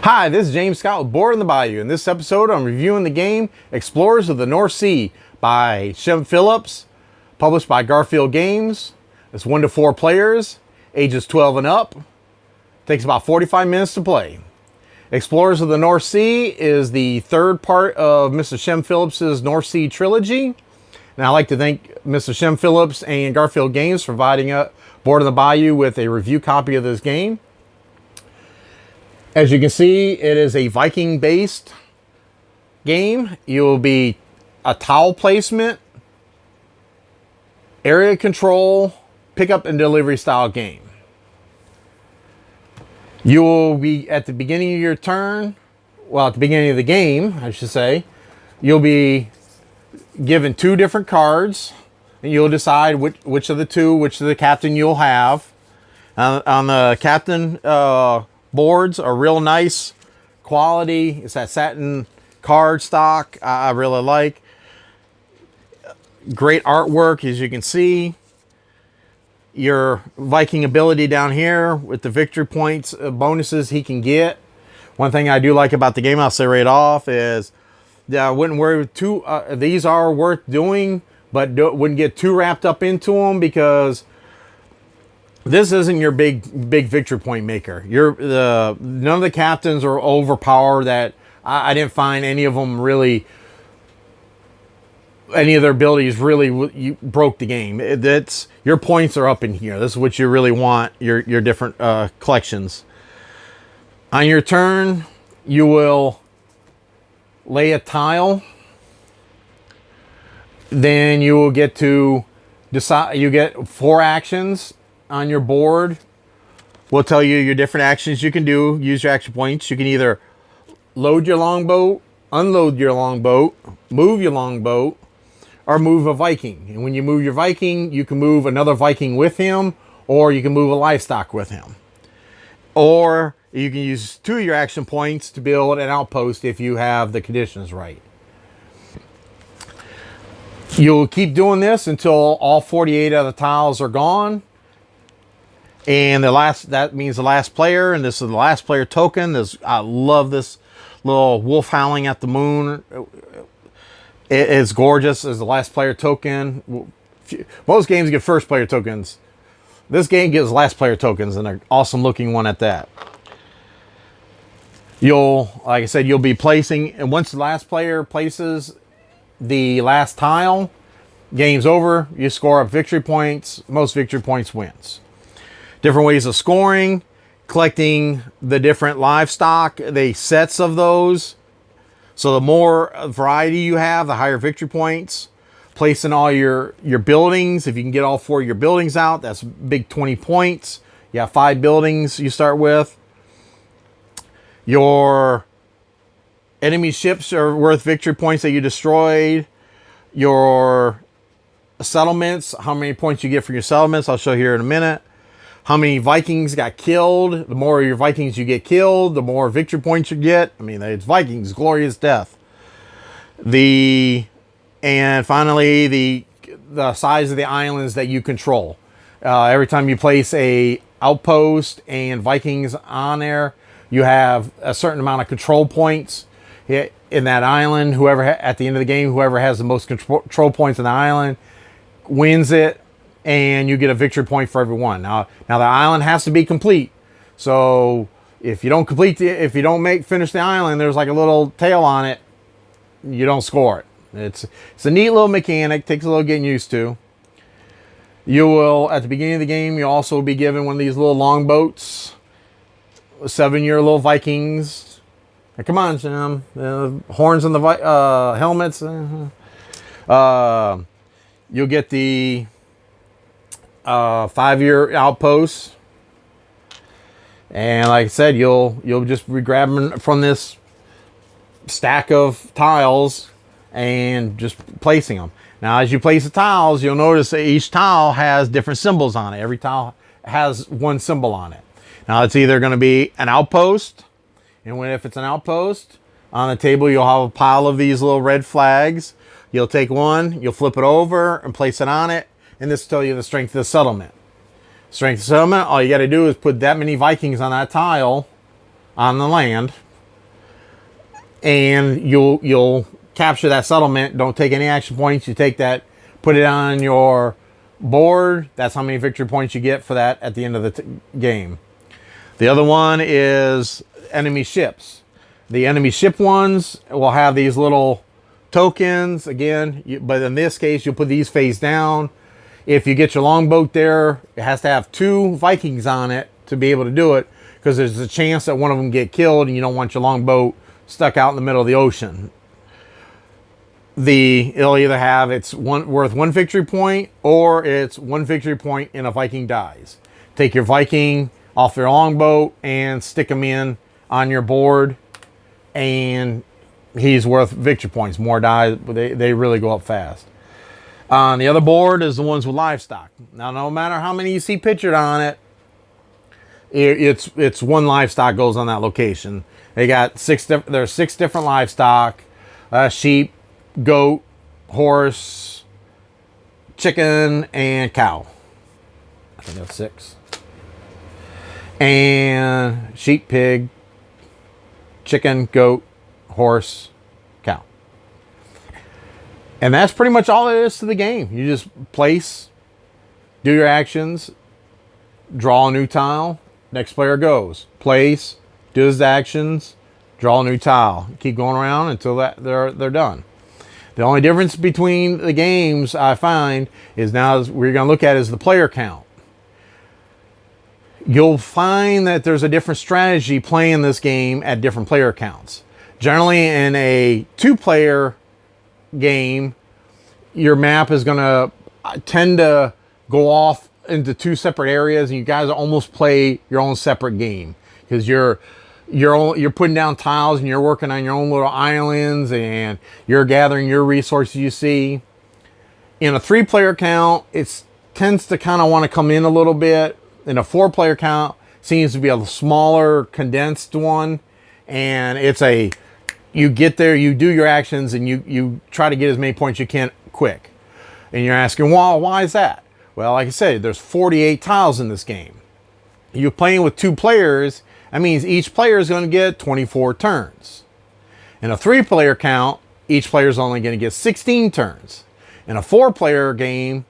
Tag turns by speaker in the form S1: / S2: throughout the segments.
S1: Hi, this is James Scott with Board in the Bayou. In this episode, I'm reviewing the game Explorers of the North Sea by Shem Phillips, published by Garfield Games. It's 1 to 4 players, ages 12 and up. Takes about 45 minutes to play. Explorers of the North Sea is the third part of Mr. Shem Phillips' North Sea trilogy. And I'd like to thank Mr. Shem Phillips and Garfield Games for providing Board in the Bayou with a review copy of this game. As you can see, it is a Viking-based game. You'll be a tile placement, area control, pickup and delivery style game. You will be, at the beginning of your turn, well, at the beginning of the game, I should say, you'll be given 2 different cards, and you'll decide which of the captain you'll have. On the captain boards are real nice quality. It's that satin card stock I really like. Great artwork, as you can see. Your Viking ability down here with the victory points bonuses he can get. One thing I do like about the game, I'll say right off, is I wouldn't worry too. These are worth doing, but wouldn't get too wrapped up into them, because this isn't your big victory point maker. None of the captains are overpowered. That I didn't find any of them really. Any of their abilities really broke the game. That's your points are up in here. This is what you really want. Your different collections. On your turn, you will lay a tile. Then you will get to decide. You get 4 actions on your board. We'll tell you your different actions you can do. Use your action points. You can either load your longboat, unload your longboat, move your longboat, or move a Viking. And when you move your Viking, you can move another Viking with him, or you can move a livestock with him. Or you can use 2 of your action points to build an outpost if you have the conditions right. You'll keep doing this until all 48 of the tiles are gone. And that means the last player, and this is the last player token. I love this little wolf howling at the moon. It is gorgeous as the last player token. Most games get first player tokens. This game gives last player tokens, and an awesome looking one at that. Like I said, you'll be placing, and once the last player places the last tile, game's over. You score up victory points. Most victory points wins. Different ways of scoring, collecting the different livestock, the sets of those. So the more variety you have, the higher victory points. Placing all your buildings. If you can get all 4 of your buildings out, that's big 20 points. You have 5 buildings you start with. Your enemy ships are worth victory points that you destroyed. Your settlements, how many points you get for your settlements, I'll show you here in a minute. How many Vikings got killed. The more of your Vikings you get killed, the more victory points you get. I mean, it's Vikings, glorious death. And finally, the size of the islands that you control. Every time you place a outpost and Vikings on there, you have a certain amount of control points in that island. At the end of the game, whoever has the most control points in the island wins it. And you get a victory point for every one. Now the island has to be complete. So if you don't finish the island, there's like a little tail on it. You don't score it. It's a neat little mechanic. Takes a little getting used to. You will, at the beginning of the game, you'll also be given one of these little longboats. 7-year little Vikings. Now, come on, Sam. Horns on the helmets. You'll get the 5-year outposts, and like I said, you'll just be grabbing from this stack of tiles and just placing them. Now, as you place the tiles, you'll notice that each tile has different symbols on it. Every tile has one symbol on it. Now, it's either going to be an outpost, and if it's an outpost, on the table you'll have a pile of these little red flags. You'll take one, you'll flip it over and place it on it. And this will tell you the strength of the settlement. Strength of settlement, all you got to do is put that many Vikings on that tile on the land. and you'll capture that settlement. Don't take any action points. You take that, put it on your board. That's how many victory points you get for that at the end of the game. The other one is enemy ships. The enemy ship ones will have these little tokens again, but in this case you'll put these face down. If you get your longboat there, it has to have 2 Vikings on it to be able to do it, because there's a chance that one of them get killed and you don't want your longboat stuck out in the middle of the ocean. It'll either have worth 1 victory point, or it's 1 victory point and a Viking dies. Take your Viking off your longboat and stick him in on your board, and he's worth victory points. More dies, but they really go up fast. On the other board is the ones with livestock. Now, no matter how many you see pictured on it, it's 1 livestock goes on that location. They got there's 6 different livestock: sheep, goat, horse, chicken, and cow. I think that's 6. And sheep, pig, chicken, goat, horse, cow. And that's pretty much all there is to the game. You just place, do your actions, draw a new tile, next player goes. Place, do his actions, draw a new tile. Keep going around until they're done. The only difference between the games I find is now we're going to look at is the player count. You'll find that there's a different strategy playing this game at different player counts. Generally, in a 2-player game, your map is going to tend to go off into 2 separate areas, and you guys almost play your own separate game, because you're putting down tiles and you're working on your own little islands and you're gathering your resources you see. In a 3-player count, it tends to kind of want to come in a little bit. In a 4-player count, seems to be a smaller, condensed one, and you get there, you do your actions, and you try to get as many points you can quick. And you're asking, well, why is that? Well, like I said, there's 48 tiles in this game. You're playing with 2 players. That means each player is going to get 24 turns. In a 3-player count, each player is only going to get 16 turns. In a 4-player game,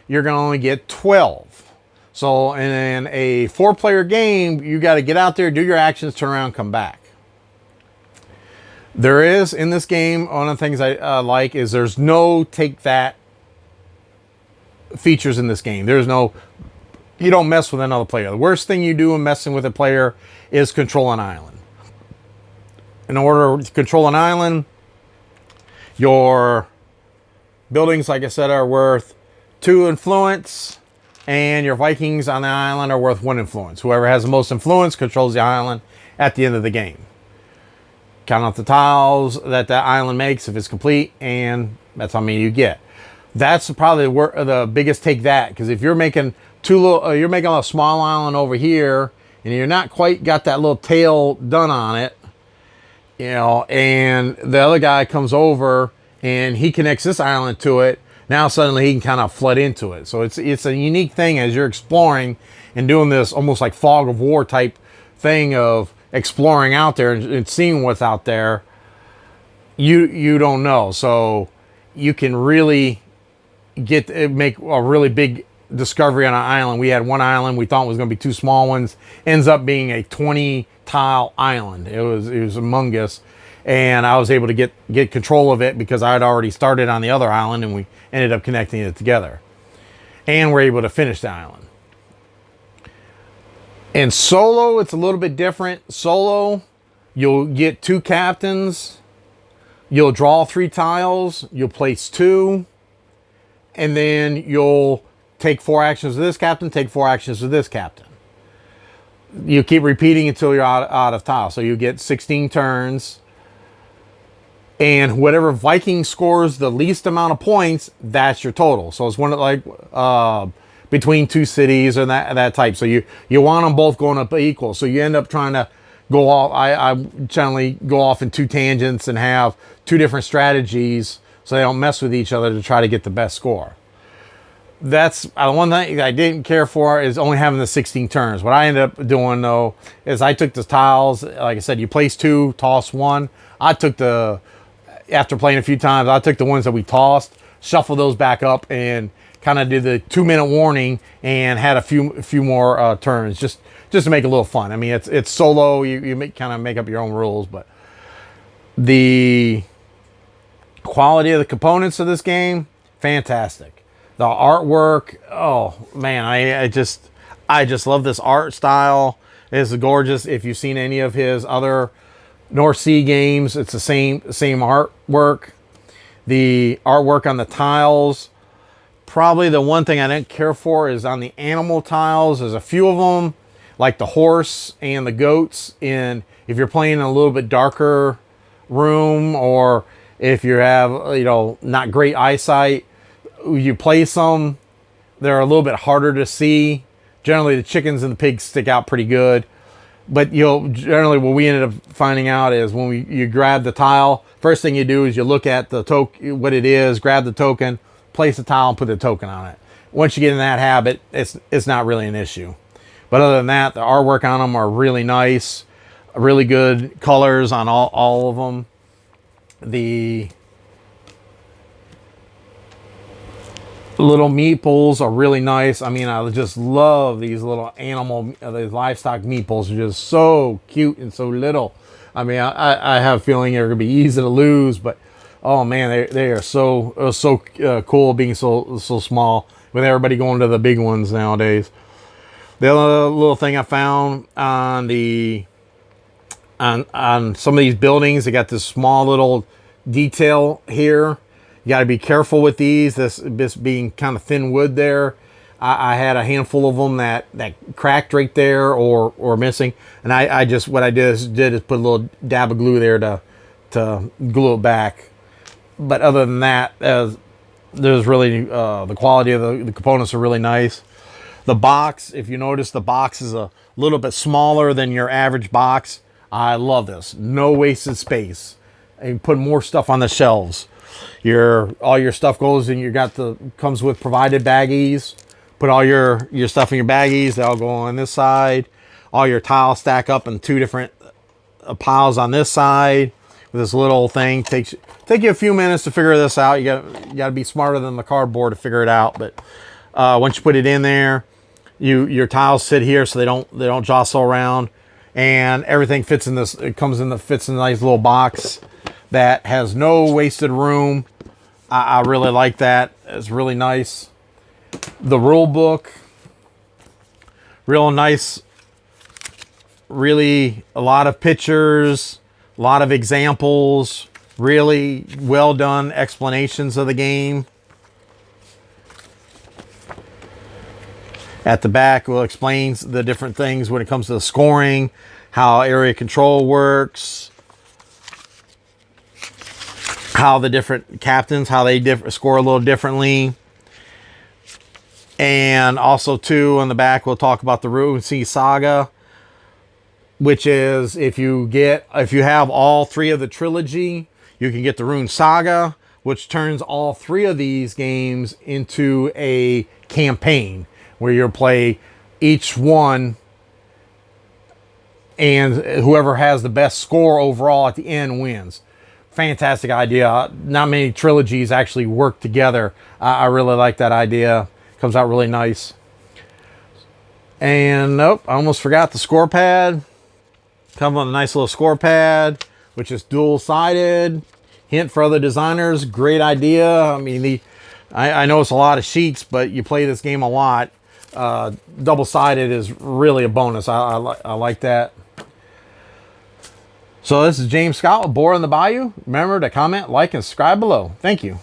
S1: you're going to only get 12. So in a 4-player game, you got to get out there, do your actions, turn around, come back. There is, in this game, one of the things I like is there's no take that features in this game. There's no, you don't mess with another player. The worst thing you do in messing with a player is control an island. In order to control an island, your buildings, like I said, are worth 2 influence, and your Vikings on the island are worth 1 influence. Whoever has the most influence controls the island at the end of the game. Count up the tiles that island makes if it's complete, and that's how many you get. That's probably the biggest take that, because if you're making you're making a small island over here, and you're not quite got that little tail done on it, and the other guy comes over and he connects this island to it. Now suddenly he can kind of flood into it. So it's a unique thing as you're exploring and doing this almost like fog of war type thing of exploring out there and seeing what's out there. You don't know. So you can really make a really big discovery on an island. We had one island we thought was going to be 2 small ones. Ends up being a 20 tile island. It was humongous. And I was able to get control of it because I had already started on the other island, and we ended up connecting it together. And we're able to finish the island. In solo, it's a little bit different. Solo, you'll get 2 captains. You'll draw 3 tiles. You'll place 2. And then you'll take 4 actions with this captain, take 4 actions with this captain. You keep repeating until you're out of tiles. So you get 16 turns. And whatever Viking scores the least amount of points, that's your total. So it's one of like between 2 cities or that type. So you want them both going up equal. So you end up trying to go off. I generally go off in 2 tangents and have 2 different strategies so they don't mess with each other to try to get the best score. That's one thing I didn't care for is only having the 16 turns. What I ended up doing though is I took the tiles. Like I said, you place 2, toss 1. I took after playing a few times, I took the ones that we tossed, shuffled those back up, and kind of did the 2-minute warning and had a few more turns just to make it a little fun. I mean, it's solo. You kind of make up your own rules, but the quality of the components of this game, fantastic. The artwork, oh man, I just love this art style. It's gorgeous. If you've seen any of his other North Sea games, it's the same artwork. The artwork on the tiles, probably the one thing I didn't care for is on the animal tiles. There's a few of them, like the horse and the goats. And if you're playing in a little bit darker room, or if you have, not great eyesight, you place them, they're a little bit harder to see. Generally, the chickens and the pigs stick out pretty good. But generally what we ended up finding out is when you grab the tile, first thing you do is you look at the token, what it is, grab the token, place the tile, and put the token on it. Once you get in that habit, it's not really an issue. But other than that, the artwork on them are really nice, really good colors on all of them. The little meeples are really nice. I mean, I just love these little these livestock meeples. Are just so cute and so little. I mean, I have a feeling they're gonna be easy to lose, but oh man, they are so cool being so small, with everybody going to the big ones nowadays. The other little thing I found on some of these buildings, they got this small little detail here. You got to be careful with these. This being kind of thin wood there. I had a handful of them that cracked right there or missing, and what I did is put a little dab of glue there to glue it back. But other than that, there's really the quality of the components are really nice. The box, if you notice, the box is a little bit smaller than your average box. I love this. No wasted space. And you put more stuff on the shelves. All your stuff goes, and comes with provided baggies. Put all your stuff in your baggies. They all go on this side. All your tiles stack up in 2 different piles on this side. With this little thing, take you a few minutes to figure this out. You got to be smarter than the cardboard to figure it out. But once you put it in there, your tiles sit here so they don't jostle around, and everything fits in this. It fits in a nice little box that has no wasted room. I really like that. It's really nice. The rule book, real nice. Really a lot of pictures, a lot of examples, really well done explanations of the game. At the back, it explains the different things when it comes to the scoring, how area control works, how the different captains, how they score a little differently. And also too, on the back, we'll talk about the Rune Sea Saga, which is if you have all 3 of the trilogy, you can get the Rune Saga, which turns all 3 of these games into a campaign where you'll play each one, and whoever has the best score overall at the end wins. Fantastic idea. Not many trilogies actually work together. I really like that idea. Comes out really nice. And nope, I almost forgot the score pad. Comes on a nice little score pad, which is dual-sided. Hint for other designers, great idea. I mean, I know it's a lot of sheets, but you play this game a lot. Double-sided is really a bonus. I like that. So this is James Scott with Boar in the Bayou. Remember to comment, like, and subscribe below. Thank you.